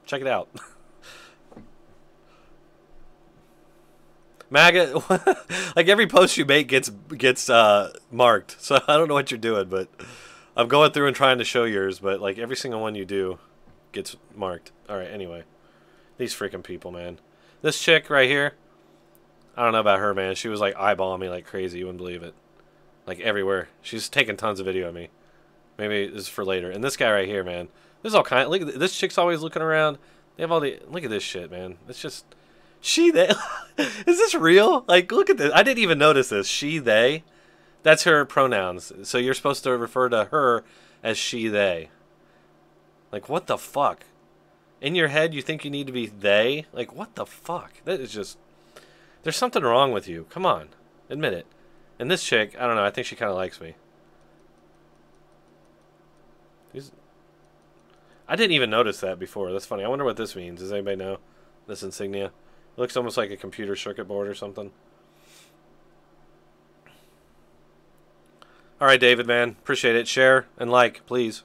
check it out. MAGA, like every post you make gets marked. So I don't know what you're doing, but I'm going through and trying to show yours. But like every single one you do gets marked. Alright, anyway. These freaking people, man. This chick right here, I don't know about her, man. She was like eyeballing me like crazy. You wouldn't believe it. Like everywhere. She's taking tons of video of me. Maybe this is for later. And this guy right here, man. There's all kind. Look at this chick's always looking around. They have all the. Look at this shit, man. It's just. She, they. Is this real? Like, look at this. I didn't even notice this. She, they. That's her pronouns. So you're supposed to refer to her as she, they. Like, what the fuck? In your head, you think you need to be they? Like, what the fuck? That is just... There's something wrong with you. Come on. Admit it. And this chick, I don't know, I think she kind of likes me. I didn't even notice that before. That's funny. I wonder what this means. Does anybody know? This insignia. It looks almost like a computer circuit board or something. Alright, David, man. Appreciate it. Share and like, please.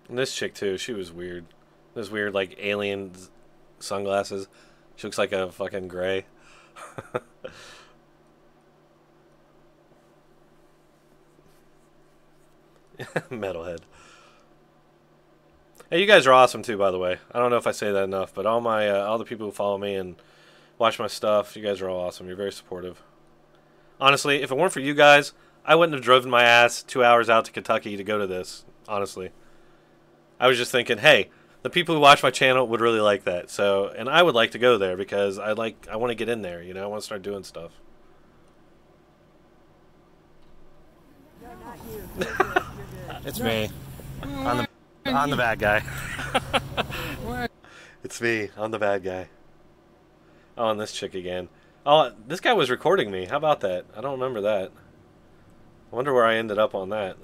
And this chick, too, she was weird. Those weird, like, alien sunglasses. She looks like a fucking gray. Metalhead. Hey, you guys are awesome, too, by the way. I don't know if I say that enough, but all the people who follow me and watch my stuff, you guys are all awesome. You're very supportive. Honestly, if it weren't for you guys, I wouldn't have driven my ass 2 hours out to Kentucky to go to this, honestly. I was just thinking, hey, the people who watch my channel would really like that. So, and I would like to go there because I want to get in there, you know, I want to start doing stuff. It's me. I'm the bad guy. It's me. I'm the bad guy. Oh, and this chick again. Oh, this guy was recording me. How about that? I don't remember that. I wonder where I ended up on that.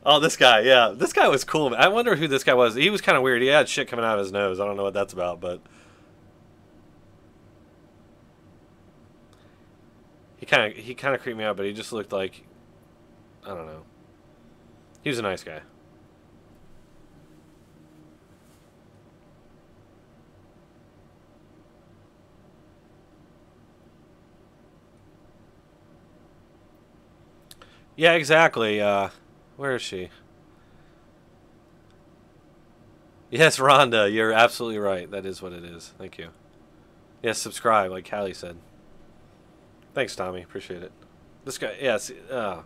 Oh, this guy, yeah. This guy was cool, man. I wonder who this guy was. He was kind of weird. He had shit coming out of his nose. I don't know what that's about, but... He kind of creeped me out, but he just looked like... I don't know. He was a nice guy. Yeah, exactly. Where is she? Yes, Rhonda, you're absolutely right. That is what it is. Thank you. Yes, subscribe, like Callie said. Thanks, Tommy. Appreciate it. This guy, yeah, see, I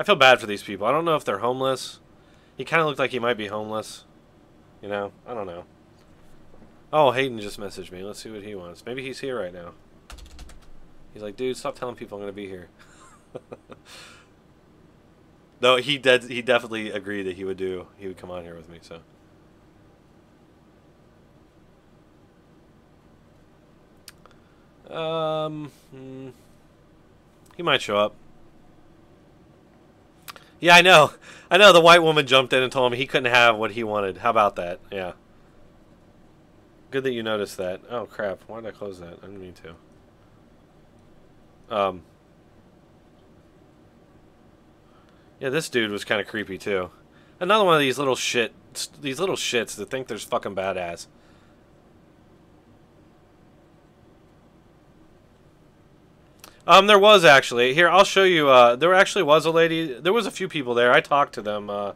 feel bad for these people. I don't know if they're homeless. He kind of looked like he might be homeless. You know? I don't know. Oh, Hayden just messaged me. Let's see what he wants. Maybe he's here right now. He's like, dude, stop telling people I'm going to be here. No, he definitely agreed that he would come on here with me, so. He might show up. Yeah, I know. I know the white woman jumped in and told him he couldn't have what he wanted. How about that? Yeah. Good that you noticed that. Oh, crap. Why did I close that? I didn't mean to. Yeah, this dude was kind of creepy, too. Another one of these little shits that think they're fucking badass. There was actually. Here, I'll show you. There actually was a lady. There was a few people there. I talked to them. I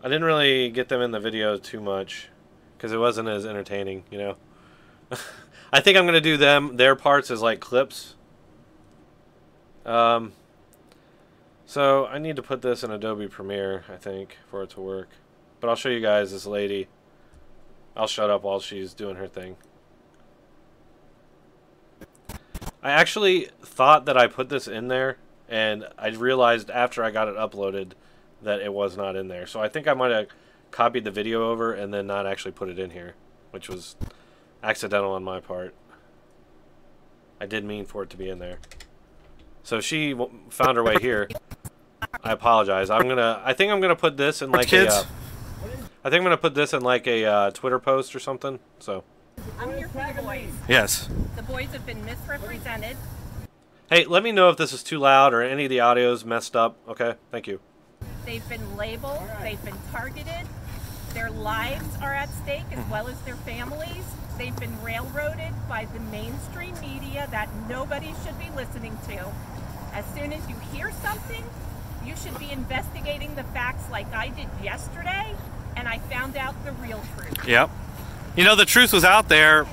didn't really get them in the video too much because it wasn't as entertaining, you know. I think I'm going to do their parts as, like, clips. So I need to put this in Adobe Premiere, I think, for it to work. But I'll show you guys this lady. I'll shut up while she's doing her thing. I actually thought that I put this in there, and I realized after I got it uploaded that it was not in there. So I think I might have copied the video over and then not actually put it in here, which was accidental on my part. I did mean for it to be in there. So she found her way here. I apologize. I think I'm gonna put this in like a. I think I'm gonna put this in like a Twitter post or something. So. I'm here for the boys. Yes. The boys have been misrepresented. Hey, let me know if this is too loud or any of the audio's messed up. Okay, thank you. They've been labeled. They've been targeted. Their lives are at stake as well as their families. They've been railroaded by the mainstream media that nobody should be listening to. As soon as you hear something, you should be investigating the facts like I did yesterday, and I found out the real truth. Yep. You know, the truth was out there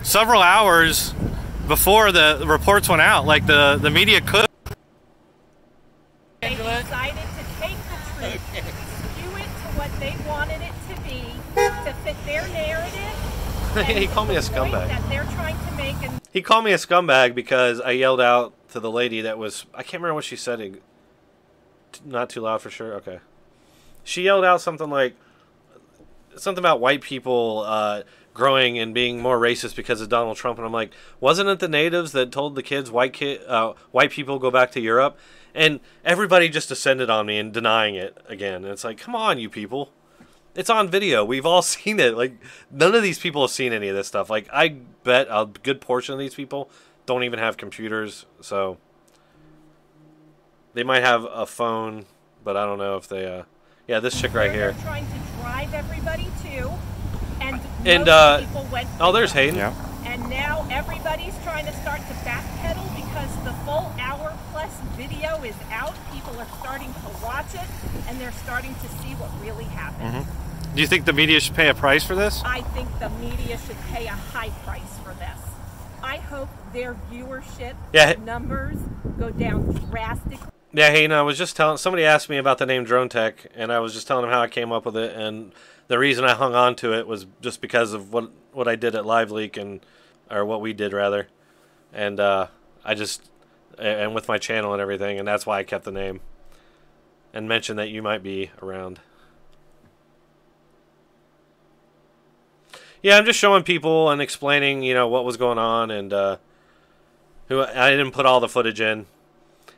several hours before the reports went out. Like, the media could. They decided to take the truth, skew it to what they wanted it to be, to fit their narrative. He called me a scumbag. That they're trying to make. He called me a scumbag because I yelled out to the lady that was... I can't remember what she said. Not too loud for sure? Okay. She yelled out something like... Something about white people growing and being more racist because of Donald Trump. And I'm like, wasn't it the natives that told the kids white people go back to Europe? And everybody just descended on me and denying it again. And it's like, come on, you people. It's on video. We've all seen it. Like, none of these people have seen any of this stuff. Like, I bet a good portion of these people don't even have computers. So they might have a phone, but I don't know if they... Yeah, this chick right here. They're trying to drive everybody to, and people went. Oh, there's Hayden. Yeah. And now everybody's trying to start to backpedal because the full hour-plus video is out. People are starting to watch it, and they're starting to see what really happened. Mm-hmm. Do you think the media should pay a price for this? I think the media should pay a high price for this. I hope their viewership numbers go down drastically. Yeah, Hayden, I was just telling... Somebody asked me about the name Dronetek, and I was just telling them how I came up with it, and the reason I hung on to it was just because of what I did at LiveLeak, or what we did, rather. And and with my channel and everything, and that's why I kept the name. And mentioned that you might be around. Yeah, I'm just showing people and explaining, you know, what was going on, and who I didn't put all the footage in.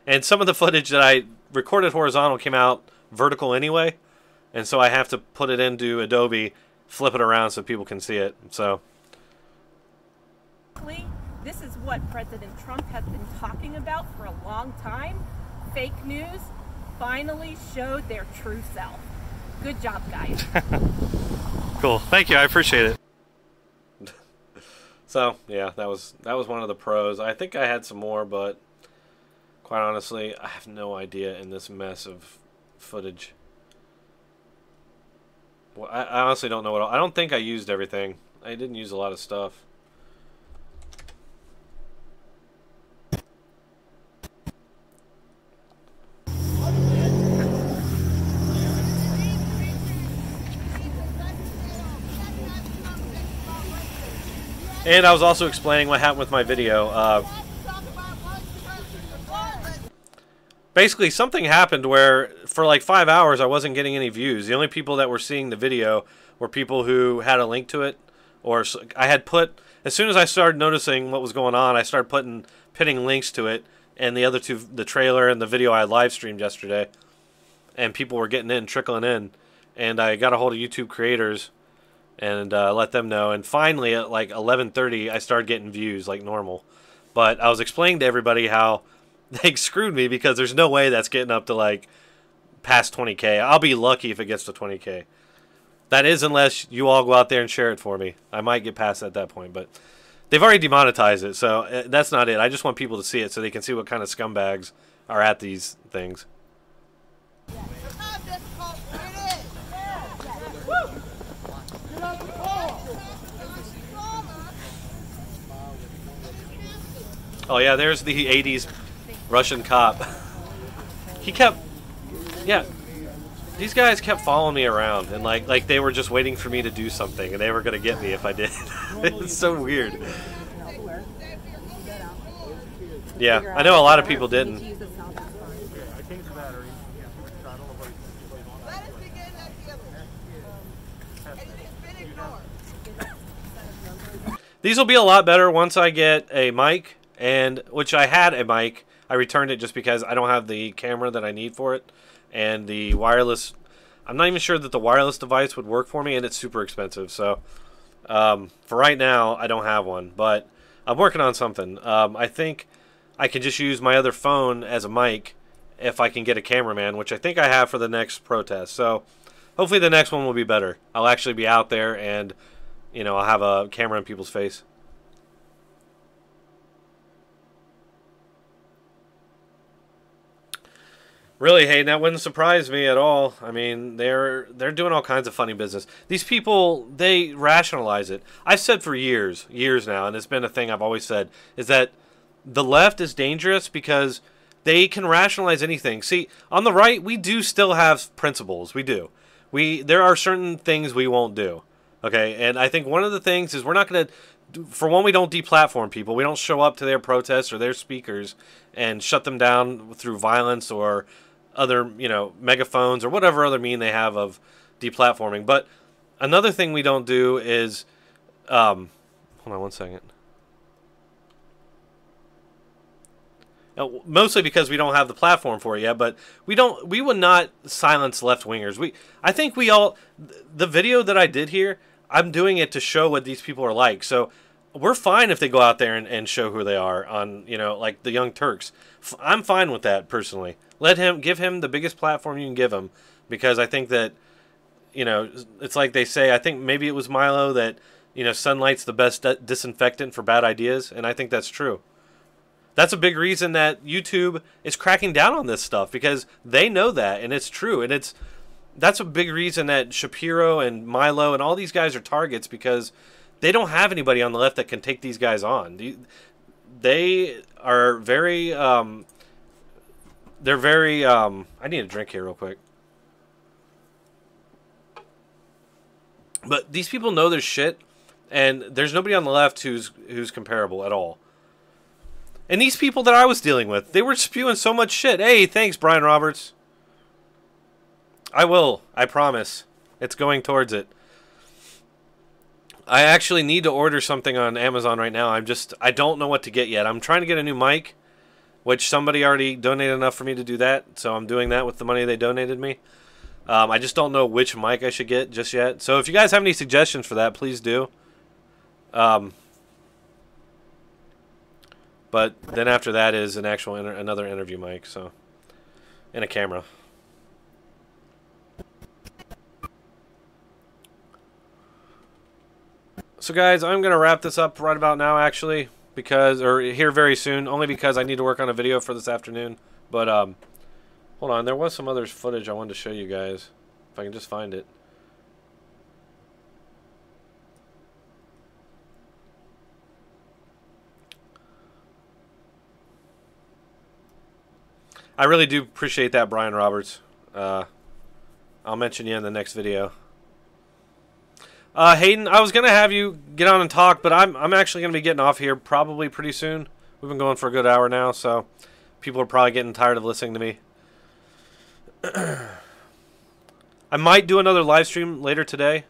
And some of the footage that I recorded horizontal came out vertical anyway. And so I have to put it into Adobe, flip it around so people can see it. So this is what President Trump has been talking about for a long time. Fake news finally showed their true self. Good job, guys. Cool. Thank you. I appreciate it. So, yeah, that was one of the pros. I think I had some more, but quite honestly, I have no idea in this mess of footage. Well, I honestly don't know what I don't think I used everything. I didn't use a lot of stuff. And I was also explaining what happened with my video. Basically, something happened where for like 5 hours I wasn't getting any views. The only people that were seeing the video were people who had a link to it, or I had put, as soon as I started noticing what was going on, I started pinning links to it, and the other two, the trailer and the video I live streamed yesterday, and people were getting in, trickling in, and I got a hold of YouTube creators and let them know, and finally at like 11:30 I started getting views like normal. But I was explaining to everybody how they screwed me, because there's no way that's getting up to like past 20K. I'll be lucky if it gets to 20K. That is, unless you all go out there and share it for me. I might get past at that point, but they've already demonetized it, so that's not it. I just want people to see it so they can see what kind of scumbags are at these things. Oh yeah, there's the 80s Russian cop. He kept, yeah, these guys kept following me around, and like they were just waiting for me to do something, and they were gonna get me if I did. It's so weird. Yeah, I know a lot of people didn't. These will be a lot better once I get a mic, and which I had a mic. I returned it just because I don't have the camera that I need for it, and the wireless, I'm not even sure that the wireless device would work for me, and it's super expensive. So for right now, I don't have one, but I'm working on something. I think I can just use my other phone as a mic if I can get a cameraman, which I think I have for the next protest. So hopefully the next one will be better. I'll actually be out there, and you know, I'll have a camera in people's face. Really, Hayden, that wouldn't surprise me at all. I mean, they're doing all kinds of funny business. These people, they rationalize it. I've said for years now, and it's been a thing I've always said, is that the left is dangerous because they can rationalize anything. See, on the right, we do still have principles. We do. There are certain things we won't do. Okay, and I think one of the things is we're not going to, for one, we don't deplatform people. We don't show up to their protests or their speakers and shut them down through violence or other, you know, megaphones or whatever other mean they have of deplatforming. But another thing we don't do is, hold on one second. Mostly because we don't have the platform for it yet, but we would not silence left-wingers. I think we all, the video that I did here, I'm doing it to show what these people are like. So we're fine if they go out there and show who they are on, you know, like the Young Turks. I'm fine with that personally. Give him the biggest platform you can give him, because I think that, you know, it's like they say, I think maybe it was Milo that, you know, sunlight's the best disinfectant for bad ideas, and I think that's true. That's a big reason that YouTube is cracking down on this stuff, because they know that, and it's true. And that's a big reason that Shapiro and Milo and all these guys are targets, because they don't have anybody on the left that can take these guys on. They are very, they're very, I need a drink here real quick. But these people know their shit, and there's nobody on the left who's comparable at all. And these people that I was dealing with, they were spewing so much shit. Hey, thanks, Brian Roberts. I will. I promise. It's going towards it. I actually need to order something on Amazon right now. I don't know what to get yet. I'm trying to get a new mic, which somebody already donated enough for me to do that. So I'm doing that with the money they donated me. I just don't know which mic I should get just yet. So if you guys have any suggestions for that, please do. But then after that is an actual another interview mic, so, and a camera. So guys, I'm gonna wrap this up right about now, actually, or here very soon, only because I need to work on a video for this afternoon. But hold on, there was some other footage I wanted to show you guys, if I can just find it. I really do appreciate that, Brian Roberts. I'll mention you in the next video. Hayden, I was gonna have you get on and talk, but I'm actually gonna be getting off here probably pretty soon. We've been going for a good hour now, so people are probably getting tired of listening to me. I might do another live stream later today.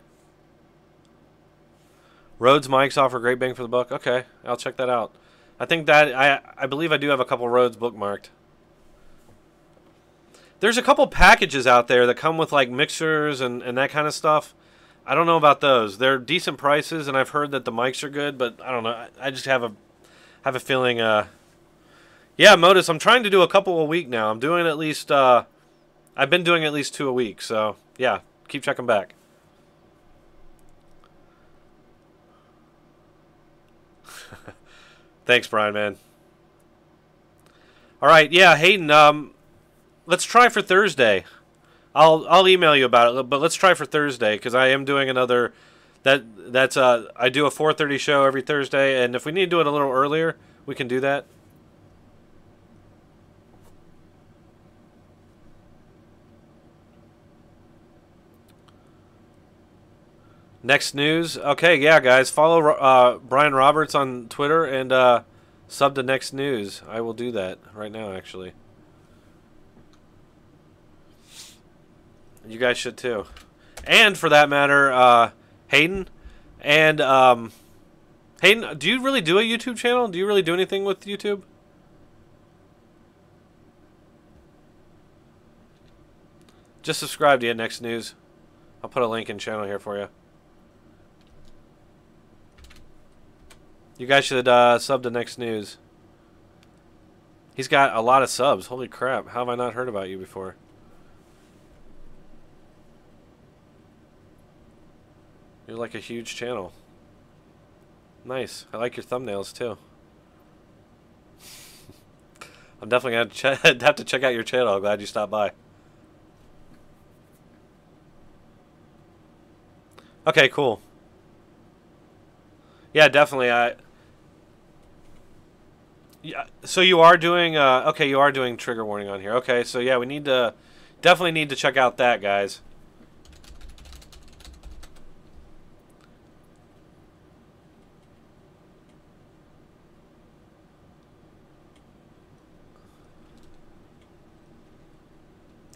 Rhodes mics offer great bang for the buck. Okay, I'll check that out. I think that I believe I do have a couple Rhodes bookmarked. There's a couple packages out there that come with like mixers and that kind of stuff. I don't know about those. They're decent prices, and I've heard that the mics are good, but I don't know. I just have a feeling. Yeah, Modus, I'm trying to do a couple a week now. I'm doing at least. I've been doing at least 2 a week, so yeah, keep checking back. Thanks, Brian, man. All right, yeah, Hayden. Let's try for Thursday. I'll email you about it, but let's try for Thursday because I am doing another. I do a 4:30 show every Thursday, and if we need to do it a little earlier, we can do that. Next news. Okay, yeah, guys, follow Brian Roberts on Twitter and sub to Next News. I will do that right now, actually. You guys should too. And for that matter, Hayden. And Hayden, do you really do a YouTube channel? Do you really do anything with YouTube? Just subscribe to Next News. I'll put a link in channel here for you. You guys should sub to Next News. He's got a lot of subs. Holy crap. How have I not heard about you before? You're like a huge channel. Nice. I like your thumbnails too. I'm definitely going to have to check out your channel. I'm glad you stopped by. Okay, cool. Yeah, definitely. Yeah, so you are doing okay, you are doing trigger warning on here. Okay, so yeah, we need to definitely need to check out that, guys.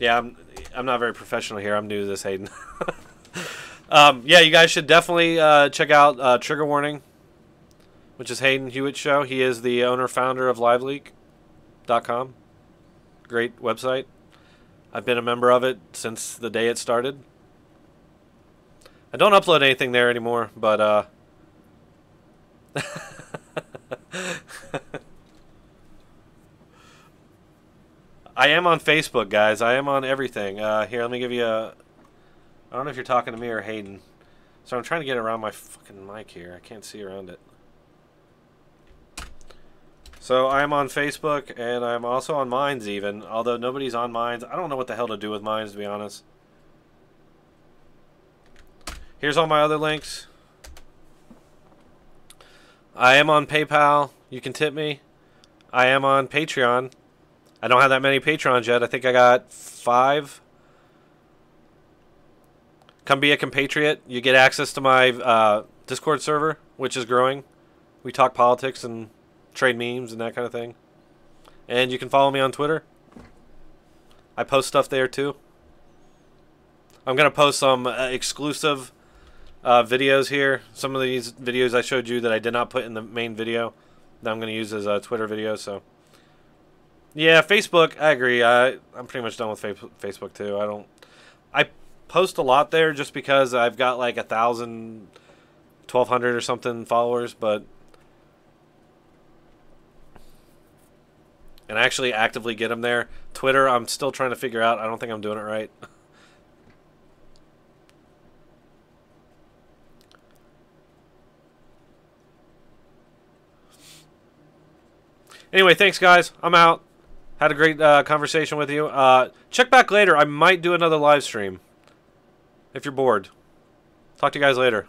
Yeah, I'm not very professional here. I'm new to this, Hayden. Yeah, you guys should definitely check out Trigger Warning, which is Hayden Hewitt's show. He is the owner-founder of LiveLeak.com. Great website. I've been a member of it since the day it started. I don't upload anything there anymore, but I am on Facebook, guys. I am on everything. Here, let me give you a... I don't know if you're talking to me or Hayden. So I'm trying to get around my fucking mic here. I can't see around it. So I'm on Facebook, and I'm also on Minds even. Although nobody's on Minds. I don't know what the hell to do with Minds, to be honest. Here's all my other links. I am on PayPal. You can tip me. I am on Patreon. I don't have that many Patrons yet. I think I got 5. Come be a compatriot. You get access to my Discord server, which is growing. We talk politics and trade memes and that kind of thing. And you can follow me on Twitter. I post stuff there too. I'm going to post some exclusive videos here. Some of these videos I showed you that I did not put in the main video that I'm going to use as Twitter videos. So, yeah, Facebook, I agree. I'm pretty much done with Facebook too. I post a lot there just because I've got like 1,000, 1,200 or something followers, but and I actually actively get them there. Twitter, I'm still trying to figure out. I don't think I'm doing it right. Anyway, thanks, guys. I'm out. Had a great conversation with you. Check back later. I might do another live stream if you're bored. Talk to you guys later.